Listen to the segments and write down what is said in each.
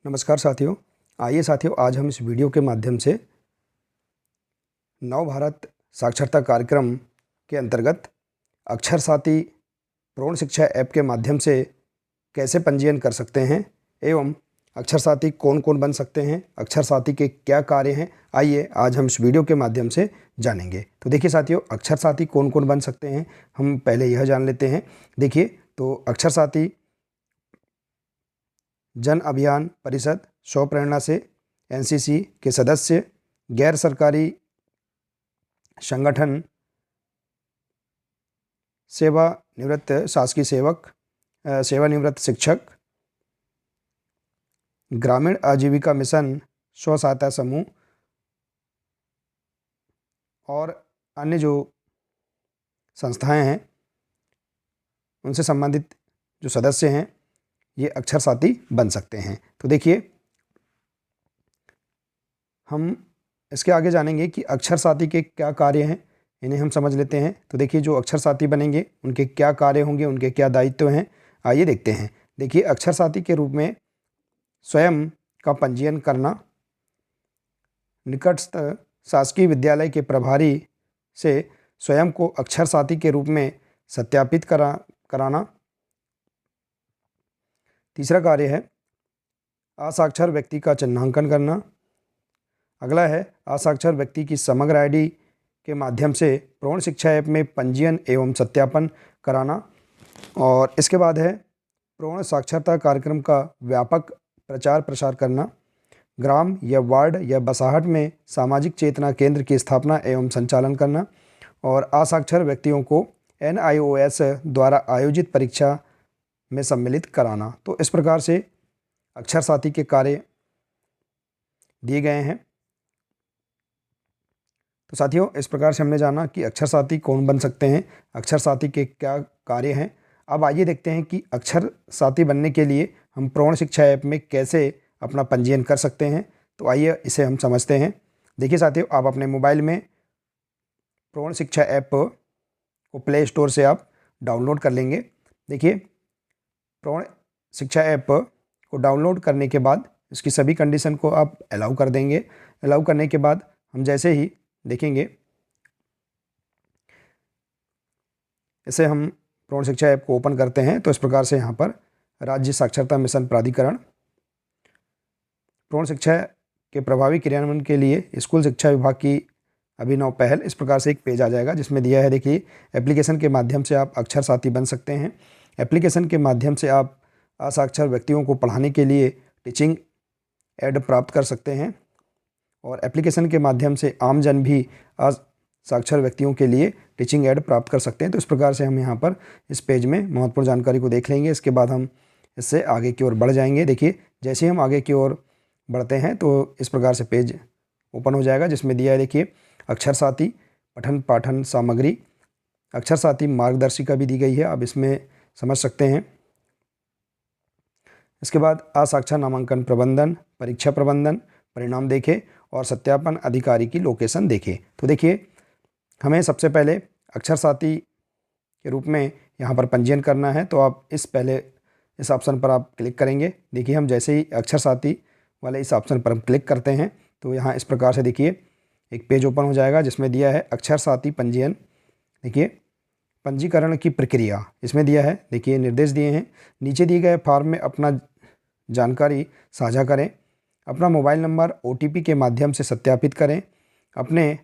नमस्कार साथियों। आइए साथियों, आज हम इस वीडियो के माध्यम से नव भारत साक्षरता कार्यक्रम के अंतर्गत अक्षर साथी प्रौढ़ शिक्षा ऐप के माध्यम से कैसे पंजीयन कर सकते हैं एवं अक्षर साथी कौन कौन बन सकते हैं, अक्षर साथी के क्या कार्य हैं, आइए आज हम इस वीडियो के माध्यम से जानेंगे। तो देखिए साथियों, अक्षर साथी कौन कौन बन सकते हैं हम पहले यह जान लेते हैं। देखिए, तो अक्षर साथी जन अभियान परिषद, स्वप्रेरणा से, एनसीसी के सदस्य, गैर सरकारी संगठन, सेवानिवृत्त शासकीय सेवक, सेवानिवृत्त शिक्षक, ग्रामीण आजीविका मिशन, स्व सहायता समूह और अन्य जो संस्थाएं हैं उनसे संबंधित जो सदस्य हैं ये अक्षर साथी बन सकते हैं। तो देखिए, हम इसके आगे जानेंगे कि अक्षर साथी के क्या कार्य हैं, इन्हें हम समझ लेते हैं। तो देखिए, जो अक्षर साथी बनेंगे उनके क्या कार्य होंगे, उनके क्या दायित्व हैं, आइए देखते हैं। देखिए, अक्षर साथी के रूप में स्वयं का पंजीयन करना, निकटस्थ शासकीय विद्यालय के प्रभारी से स्वयं को अक्षर साथी के रूप में सत्यापित कराना। तीसरा कार्य है असाक्षर व्यक्ति का चिन्हांकन करना। अगला है असाक्षर व्यक्ति की समग्र आईडी के माध्यम से प्रौढ़ शिक्षा ऐप में पंजीयन एवं सत्यापन कराना। और इसके बाद है प्रौढ़ साक्षरता कार्यक्रम का व्यापक प्रचार प्रसार करना। ग्राम या वार्ड या बसाहट में सामाजिक चेतना केंद्र की स्थापना एवं संचालन करना। और असाक्षर व्यक्तियों को NIOS द्वारा आयोजित परीक्षा में सम्मिलित कराना। तो इस प्रकार से अक्षर साथी के कार्य दिए गए हैं। तो साथियों, इस प्रकार से हमने जाना कि अक्षर साथी कौन बन सकते हैं, अक्षर साथी के क्या कार्य हैं। अब आइए देखते हैं कि अक्षर साथी बनने के लिए हम प्रौढ़ शिक्षा ऐप में कैसे अपना पंजीयन कर सकते हैं। तो आइए इसे हम समझते हैं। देखिए साथियों, आप अपने मोबाइल में प्रौढ़ शिक्षा ऐप को प्ले स्टोर से आप डाउनलोड कर लेंगे। देखिए, प्रौढ़ शिक्षा ऐप को डाउनलोड करने के बाद इसकी सभी कंडीशन को आप अलाउ कर देंगे। अलाउ करने के बाद हम जैसे ही देखेंगे, इसे हम प्रौढ़ शिक्षा ऐप को ओपन करते हैं तो इस प्रकार से यहाँ पर राज्य साक्षरता मिशन प्राधिकरण प्रौढ़ शिक्षा के प्रभावी क्रियान्वयन के लिए स्कूल शिक्षा विभाग की अभिनव पहल, इस प्रकार से एक पेज आ जाएगा जिसमें दिया है। देखिए, एप्लीकेशन के माध्यम से आप अक्षर साथी बन सकते हैं। एप्लीकेशन के माध्यम से आप असाक्षर व्यक्तियों को पढ़ाने के लिए टीचिंग एड प्राप्त कर सकते हैं। और एप्लीकेशन के माध्यम से आमजन भी असाक्षर व्यक्तियों के लिए टीचिंग एड प्राप्त कर सकते हैं। तो इस प्रकार से हम यहाँ पर इस पेज में महत्वपूर्ण जानकारी को देख लेंगे। इसके बाद हम इससे आगे की ओर बढ़ जाएंगे। देखिए, जैसे हम आगे की ओर बढ़ते हैं तो इस प्रकार से पेज ओपन हो जाएगा जिसमें दिया है, देखिए, अक्षर साथी पठन पाठन सामग्री, अक्षर साथी मार्गदर्शिका भी दी गई है, आप इसमें समझ सकते हैं। इसके बाद असाक्षर नामांकन प्रबंधन, परीक्षा प्रबंधन, परिणाम देखें और सत्यापन अधिकारी की लोकेशन देखें। तो देखिए, हमें सबसे पहले अक्षर साथी के रूप में यहाँ पर पंजीयन करना है। तो आप इस ऑप्शन पर आप क्लिक करेंगे। देखिए, हम जैसे ही अक्षर साथी वाले इस ऑप्शन पर हम क्लिक करते हैं तो यहाँ इस प्रकार से देखिए एक पेज ओपन हो जाएगा जिसमें दिया है अक्षर साथी पंजीयन। देखिए, पंजीकरण की प्रक्रिया इसमें दिया है। देखिए, निर्देश दिए हैं। नीचे दिए गए फॉर्म में अपना जानकारी साझा करें, अपना मोबाइल नंबर OTP के माध्यम से सत्यापित करें, अपने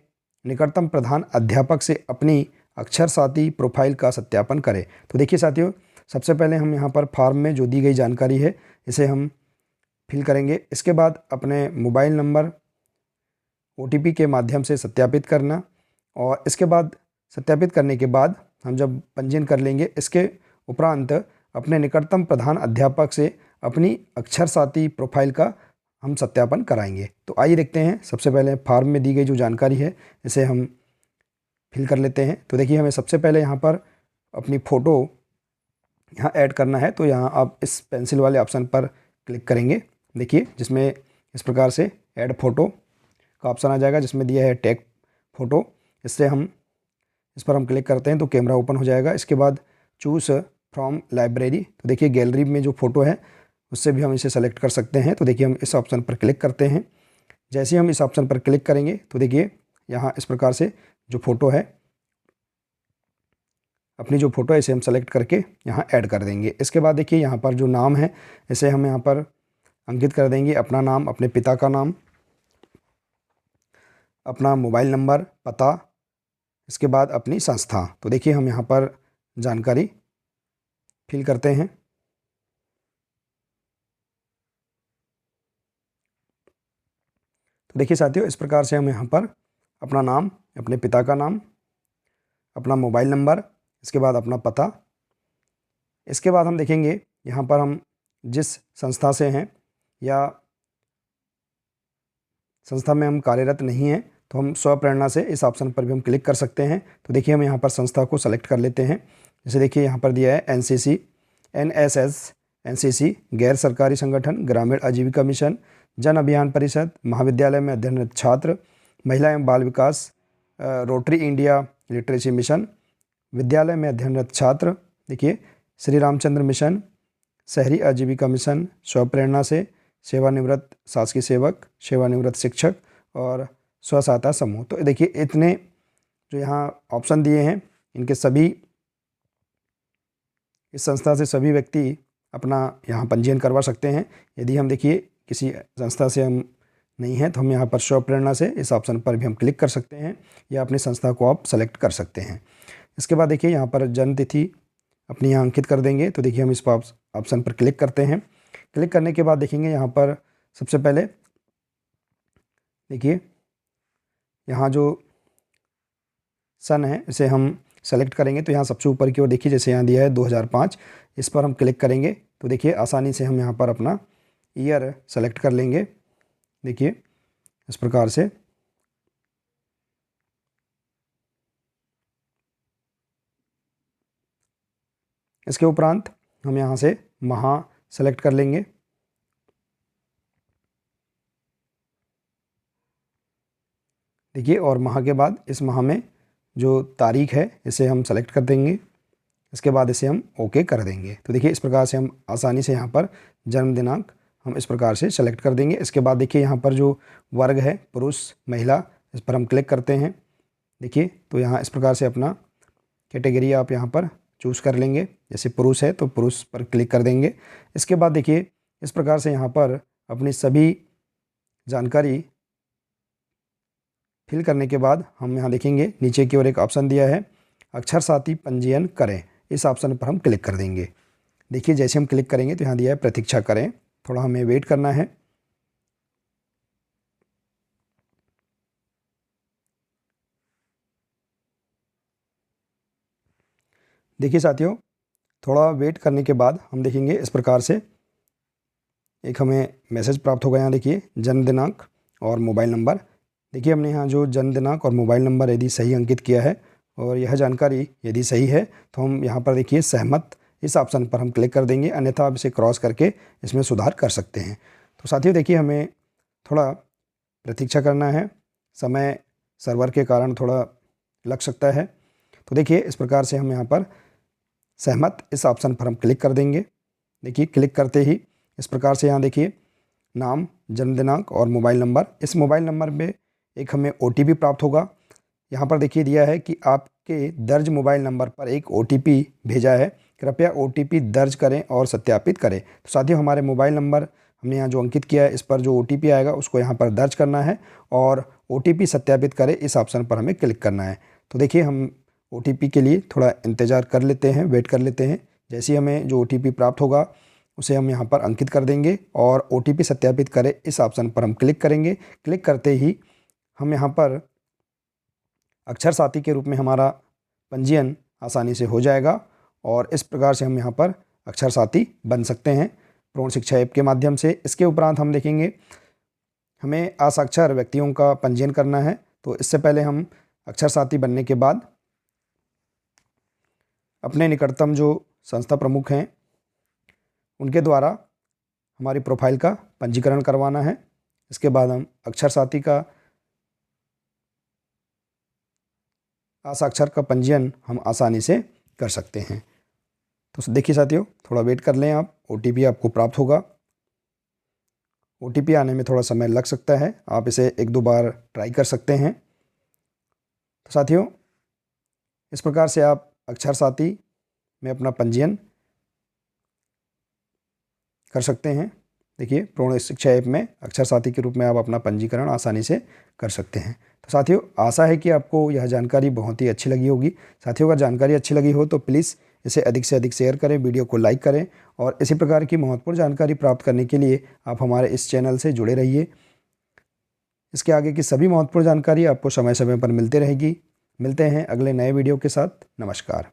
निकटतम प्रधान अध्यापक से अपनी अक्षर साथी प्रोफाइल का सत्यापन करें। तो देखिए साथियों, सबसे पहले हम यहाँ पर फॉर्म में जो दी गई जानकारी है इसे हम फिल करेंगे। इसके बाद अपने मोबाइल नंबर OTP के माध्यम से सत्यापित करना, और इसके बाद सत्यापित करने के बाद हम जब पंजीयन कर लेंगे, इसके उपरांत अपने निकटतम प्रधान अध्यापक से अपनी अक्षर साथी प्रोफाइल का हम सत्यापन कराएंगे। तो आइए देखते हैं। सबसे पहले फॉर्म में दी गई जो जानकारी है इसे हम फिल कर लेते हैं। तो देखिए, हमें सबसे पहले यहाँ पर अपनी फ़ोटो यहाँ ऐड करना है। तो यहाँ आप इस पेंसिल वाले ऑप्शन पर क्लिक करेंगे। देखिए, जिसमें इस प्रकार से ऐड फ़ोटो का ऑप्शन आ जाएगा जिसमें दिया है टेक फ़ोटो। इस पर हम क्लिक करते हैं तो कैमरा ओपन हो जाएगा। इसके बाद चूज़ फ्रॉम लाइब्रेरी, तो देखिए गैलरी में जो फ़ोटो है उससे भी हम इसे सेलेक्ट कर सकते हैं। तो देखिए हम इस ऑप्शन पर क्लिक करते हैं। जैसे ही हम इस ऑप्शन पर क्लिक करेंगे तो देखिए यहाँ इस प्रकार से जो फ़ोटो है, अपनी जो फ़ोटो है इसे हम सेलेक्ट करके यहाँ ऐड कर देंगे। इसके बाद देखिए यहाँ पर जो नाम है इसे हम यहाँ पर अंकित कर देंगे, अपना नाम, अपने पिता का नाम, अपना मोबाइल नंबर, पता, इसके बाद अपनी संस्था। तो देखिए हम यहाँ पर जानकारी फिल करते हैं। तो देखिए साथियों इस प्रकार से हम यहाँ पर अपना नाम, अपने पिता का नाम, अपना मोबाइल नंबर, इसके बाद अपना पता, इसके बाद हम देखेंगे यहाँ पर हम जिस संस्था से हैं या संस्था में हम कार्यरत नहीं हैं तो हम स्वप्रेरणा से इस ऑप्शन पर भी हम क्लिक कर सकते हैं। तो देखिए हम यहाँ पर संस्था को सेलेक्ट कर लेते हैं। जैसे देखिए यहाँ पर दिया है एनसीसी, एनएसएस, एनसीसी, गैर सरकारी संगठन, ग्रामीण आजीविका मिशन, जन अभियान परिषद, महाविद्यालय में अध्ययनरत छात्र, महिला एवं बाल विकास, रोटरी इंडिया लिटरेसी मिशन, विद्यालय में अध्ययनरत छात्र, देखिए श्री रामचंद्र मिशन, शहरी आजीविका मिशन, स्वप्रेरणा से, सेवानिवृत्त शासकीय सेवक, सेवानिवृत्त शिक्षक और स्व सहायता समूह। तो देखिए इतने जो यहाँ ऑप्शन दिए हैं इनके सभी, इस संस्था से सभी व्यक्ति अपना यहाँ पंजीयन करवा सकते हैं। यदि हम देखिए किसी संस्था से हम नहीं हैं तो हम यहाँ पर स्वप्रेरणा से इस ऑप्शन पर भी हम क्लिक कर सकते हैं या अपनी संस्था को आप सेलेक्ट कर सकते हैं। इसके बाद देखिए यहाँ पर जन्म तिथि अपनी यहाँ अंकित कर देंगे। तो देखिए हम इस ऑप्शन पर क्लिक करते हैं। क्लिक करने के बाद देखेंगे यहाँ पर सबसे पहले देखिए यहाँ जो सन है इसे हम सेलेक्ट करेंगे। तो यहाँ सबसे ऊपर की ओर देखिए जैसे यहाँ दिया है 2005, इस पर हम क्लिक करेंगे तो देखिए आसानी से हम यहाँ पर अपना ईयर सेलेक्ट कर लेंगे। देखिए इस प्रकार से इसके उपरांत हम यहाँ से माह सेलेक्ट कर लेंगे। देखिए और माह के बाद इस माह में जो तारीख है इसे हम सेलेक्ट कर देंगे। इसके बाद इसे हम ओके कर देंगे। तो देखिए इस प्रकार से हम आसानी से यहाँ पर जन्म दिनांक हम इस प्रकार से सेलेक्ट कर देंगे। इसके बाद देखिए यहाँ पर जो वर्ग है पुरुष महिला, इस पर हम क्लिक करते हैं। देखिए तो यहाँ इस प्रकार से अपना कैटेगरी आप यहाँ पर चूज़ कर लेंगे। जैसे पुरुष है तो पुरुष पर क्लिक कर देंगे। इसके बाद देखिए इस प्रकार से यहाँ पर अपनी सभी जानकारी फिल करने के बाद हम यहाँ देखेंगे नीचे की ओर एक ऑप्शन दिया है अक्षर साथी पंजीयन करें, इस ऑप्शन पर हम क्लिक कर देंगे। देखिए जैसे हम क्लिक करेंगे तो यहाँ दिया है प्रतीक्षा करें, थोड़ा हमें वेट करना है। देखिए साथियों थोड़ा वेट करने के बाद हम देखेंगे इस प्रकार से एक हमें मैसेज प्राप्त होगा। यहाँ देखिए जन्म दिनांक और मोबाइल नंबर। देखिए हमने यहाँ जो जन्म दिनांक और मोबाइल नंबर यदि सही अंकित किया है और यह जानकारी यदि सही है तो हम यहाँ पर देखिए सहमत, इस ऑप्शन पर हम क्लिक कर देंगे, अन्यथा आप इसे क्रॉस करके इसमें सुधार कर सकते हैं। तो साथियों देखिए हमें थोड़ा प्रतीक्षा करना है, समय सर्वर के कारण थोड़ा लग सकता है। तो देखिए इस प्रकार से हम यहाँ पर सहमत, इस ऑप्शन पर हम क्लिक कर देंगे। देखिए क्लिक करते ही इस प्रकार से यहाँ देखिए नाम, जन्म दिनांक और मोबाइल नंबर, इस मोबाइल नंबर में एक हमें OTP प्राप्त होगा। यहाँ पर देखिए दिया है कि आपके दर्ज मोबाइल नंबर पर एक OTP भेजा है, कृपया OTP दर्ज करें और सत्यापित करें। तो साथियों हमारे मोबाइल नंबर हमने यहाँ जो अंकित किया है इस पर जो OTP आएगा उसको यहाँ पर दर्ज करना है और OTP सत्यापित करें, इस ऑप्शन पर हमें क्लिक करना है। तो देखिए हम OTP के लिए थोड़ा इंतज़ार कर लेते हैं, वेट कर लेते हैं। जैसे ही हमें जो OTP प्राप्त होगा उसे हम यहाँ पर अंकित कर देंगे और OTP सत्यापित करें, इस ऑप्शन पर हम क्लिक करेंगे। क्लिक करते ही हम यहाँ पर अक्षर साथी के रूप में हमारा पंजीयन आसानी से हो जाएगा और इस प्रकार से हम यहाँ पर अक्षर साथी बन सकते हैं प्रौढ़ शिक्षा ऐप के माध्यम से। इसके उपरांत हम देखेंगे हमें असाक्षर व्यक्तियों का पंजीयन करना है। तो इससे पहले हम अक्षर साथी बनने के बाद अपने निकटतम जो संस्था प्रमुख हैं उनके द्वारा हमारी प्रोफाइल का पंजीकरण करवाना है। इसके बाद हम अक्षर साथी का असाक्षर का पंजीयन हम आसानी से कर सकते हैं। तो देखिए साथियों थोड़ा वेट कर लें आप, OTP आपको प्राप्त होगा। OTP आने में थोड़ा समय लग सकता है, आप इसे 1-2 बार ट्राई कर सकते हैं। तो साथियों, इस प्रकार से आप अक्षर साथी में अपना पंजीयन कर सकते हैं। देखिए, पूर्ण शिक्षा ऐप में अक्षर साथी के रूप में आप अपना पंजीकरण आसानी से कर सकते हैं। तो साथियों, आशा है कि आपको यह जानकारी बहुत ही अच्छी लगी होगी। साथियों, अगर जानकारी अच्छी लगी हो तो प्लीज़ इसे अधिक से अधिक शेयर करें, वीडियो को लाइक करें और इसी प्रकार की महत्वपूर्ण जानकारी प्राप्त करने के लिए आप हमारे इस चैनल से जुड़े रहिए। इसके आगे की सभी महत्वपूर्ण जानकारी आपको समय समय पर मिलती रहेगी। मिलते हैं अगले नए वीडियो के साथ। नमस्कार।